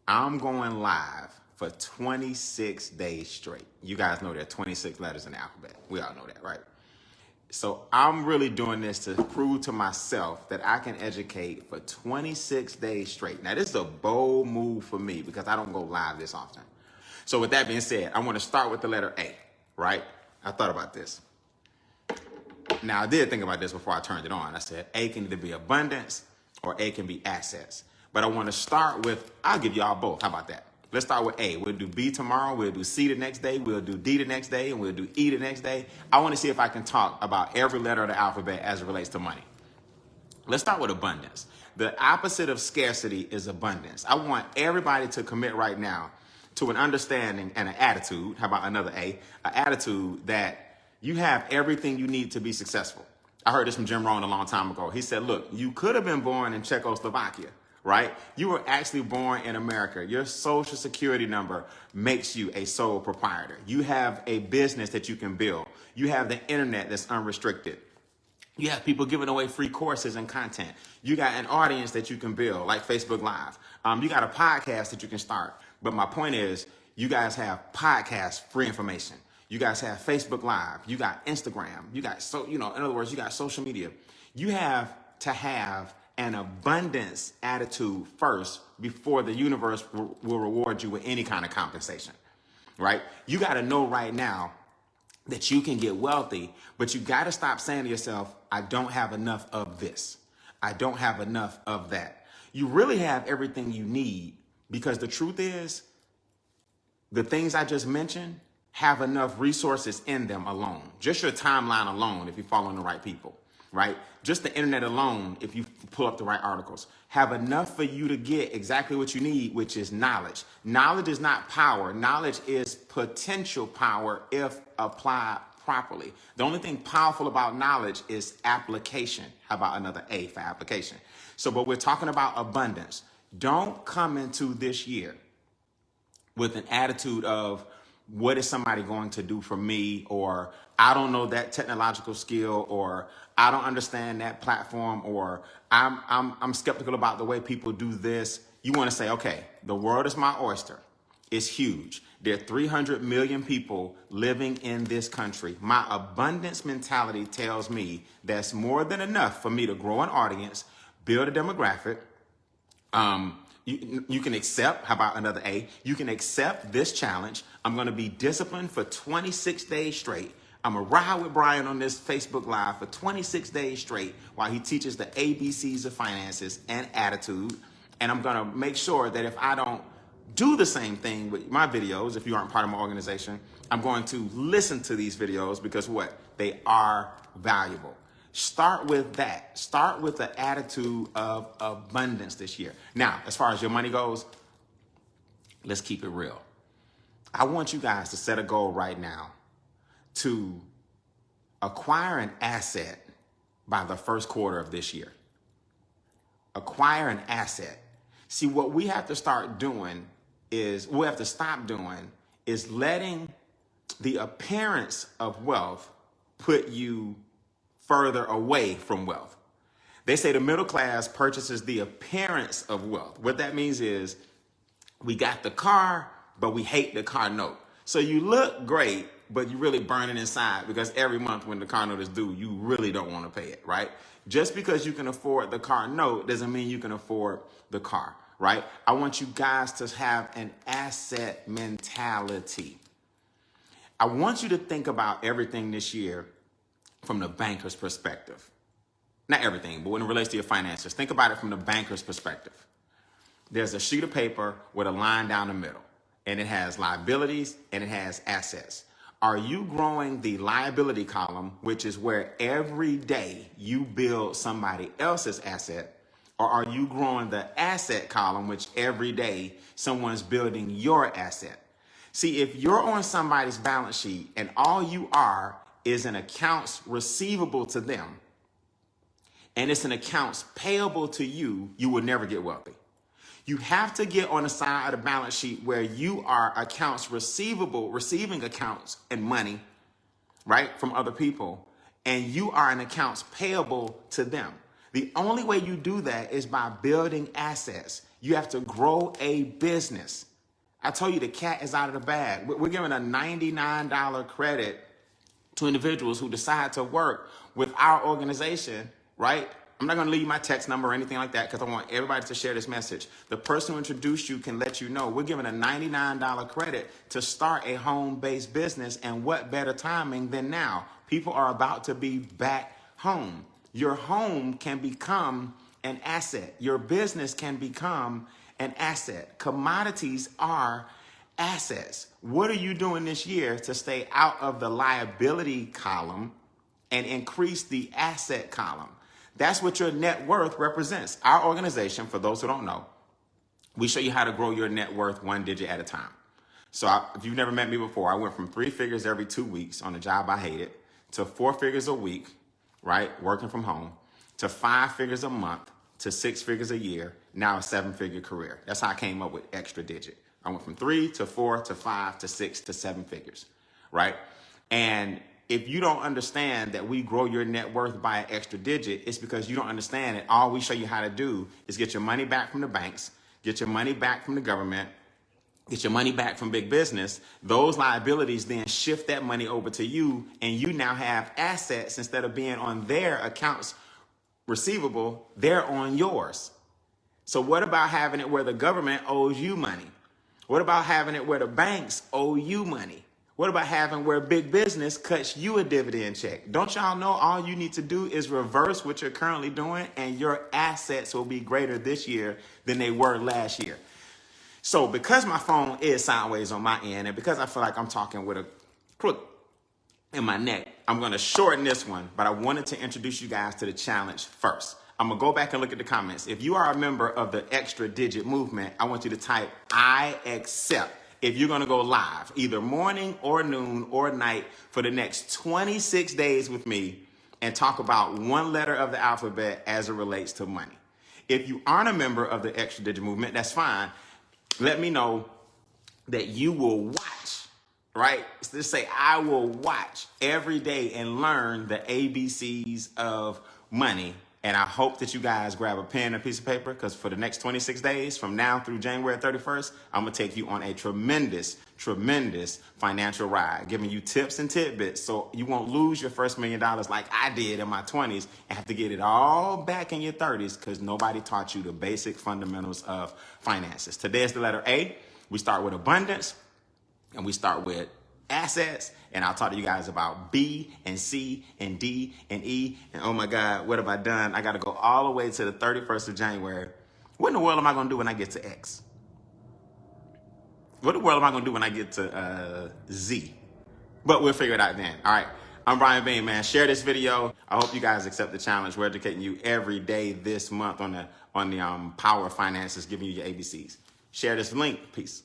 I'm going live for 26 days straight. You guys know there are 26 letters in the alphabet. We all know that, right? So I'm really doing this to prove to myself that I can educate for 26 days straight. Now, this is a bold move for me because I don't go live this often. So with that being said, I want to start with the letter A, right? I thought about this. Now, I did think about this before I turned it on. I said A can either be abundance or A can be assets. But I want to start with, I'll give y'all both. How about that? Let's start with A. We'll do B tomorrow. We'll do C the next day. We'll do D the next day. And we'll do E the next day. I want to see if I can talk about every letter of the alphabet as it relates to money. Let's start with abundance. The opposite of scarcity is abundance. I want everybody to commit right now to an understanding and an attitude. How about another A? An attitude that you have everything you need to be successful. I heard this from Jim Rohn a long time ago. He said, look, you could have been born in Czechoslovakia, right? You were actually born in America. Your social security number makes you a sole proprietor. You have a business that you can build. You have the internet that's unrestricted. You have people giving away free courses and content. You got an audience that you can build, like Facebook Live. You got a podcast that you can start. But my point is, you guys have podcast free information. You guys have Facebook Live. You got Instagram. You got, in other words, you got social media. You have to have an abundance attitude first before the universe will reward you with any kind of compensation, right? You got to know right now that you can get wealthy, but you got to stop saying to yourself, I don't have enough of this. I don't have enough of that. You really have everything you need, because the truth is, the things I just mentioned have enough resources in them alone. Just your timeline alone, if you're following the right people, right? Just the internet alone, if you pull up the right articles, have enough for you to get exactly what you need, which is knowledge. Knowledge is not power. Knowledge is potential power if applied properly. The only thing powerful about knowledge is application. How about another A for application? So, but we're talking about abundance. Don't come into this year with an attitude of, what is somebody going to do for me? Or I don't know that technological skill, or I don't understand that platform, or I'm skeptical about the way people do this. You want to say, okay, the world is my oyster. It's huge. There are 300 million people living in this country. My abundance mentality tells me that's more than enough for me to grow an audience, build a demographic. You can accept, how about another A? You can accept this challenge. I'm going to be disciplined for 26 days straight. I'm going to ride with Brian on this Facebook Live for 26 days straight while he teaches the ABCs of finances and attitude. And I'm going to make sure that if I don't do the same thing with my videos, if you aren't part of my organization, I'm going to listen to these videos because what? They are valuable. Start with that. Start with the attitude of abundance this year. Now, as far as your money goes, let's keep it real. I want you guys to set a goal right now to acquire an asset by the first quarter of this year. Acquire an asset. See, what we have to start doing is, we have to stop doing is letting the appearance of wealth put you further away from wealth. They say the middle class purchases the appearance of wealth. What that means is we got the car, but we hate the car note. So you look great, but you really burning inside because every month when the car note is due, you really don't want to pay it, right? Just because you can afford the car note doesn't mean you can afford the car, right? I want you guys to have an asset mentality. I want you to think about everything this year from the banker's perspective. Not everything, but when it relates to your finances, think about it from the banker's perspective. There's a sheet of paper with a line down the middle, and it has liabilities and it has assets. Are you growing the liability column, which is where every day you build somebody else's asset, or are you growing the asset column, which every day someone's building your asset? See, if you're on somebody's balance sheet and all you are is an accounts receivable to them, and it's an accounts payable to you, you will never get wealthy. You have to get on the side of the balance sheet where you are accounts receivable, receiving accounts and money, right, from other people, and you are an accounts payable to them. The only way you do that is by building assets. You have to grow a business. I told you the cat is out of the bag. We're giving a $99 credit to individuals who decide to work with our organization, right? I'm not going to leave you my text number or anything like that because I want everybody to share this message. The person who introduced you can let you know we're giving a $99 credit to start a home-based business, and what better timing than now? People are about to be back home. Your home can become an asset. Your business can become an asset. Commodities are assets. What are you doing this year to stay out of the liability column and increase the asset column? That's what your net worth represents. Our organization, for those who don't know, we show you how to grow your net worth one digit at a time. So if you've never met me before, I went from 3 figures every 2 weeks on a job I hated to 4 figures a week, right, working from home, to 5 figures a month, to 6 figures a year, now a 7-figure career. That's how I came up with extra digit. I went from 3 to 4 to 5 to 6 to 7 figures, right? And if you don't understand that we grow your net worth by an extra digit, it's because you don't understand that all we show you how to do is get your money back from the banks, get your money back from the government, get your money back from big business. Those liabilities then shift that money over to you, and you now have assets. Instead of being on their accounts receivable, they're on yours. So what about having it where the government owes you money? What about having it where the banks owe you money? What about having where big business cuts you a dividend check? Don't y'all know all you need to do is reverse what you're currently doing, and your assets will be greater this year than they were last year? So because my phone is sideways on my end, and because I feel like I'm talking with a crook in my neck, I'm going to shorten this one, but I wanted to introduce you guys to the challenge first. I'm going to go back and look at the comments. If you are a member of the extra digit movement, I want you to type I accept if you're going to go live either morning or noon or night for the next 26 days with me and talk about one letter of the alphabet as it relates to money. If you aren't a member of the extra digit movement, that's fine. Let me know that you will watch, right? Just say, I will watch every day and learn the ABCs of money. And I hope that you guys grab a pen and a piece of paper, because for the next 26 days, from now through January 31st, I'm going to take you on a tremendous financial ride, giving you tips and tidbits so you won't lose your first $1 million like I did in my 20s and have to get it all back in your 30s because nobody taught you the basic fundamentals of finances. Today is the letter A. We start with abundance, and we start with assets, and I'll talk to you guys about B and C and D and E. And oh my God, what have I done? I got to go all the way to the 31st of January. What in the world am I going to do when I get to X? What in the world am I going to do when I get to Z? But we'll figure it out then. All right. I'm Brian Beane, man. Share this video. I hope you guys accept the challenge. We're educating you every day this month on the power of finances, giving you your ABCs. Share this link. Peace.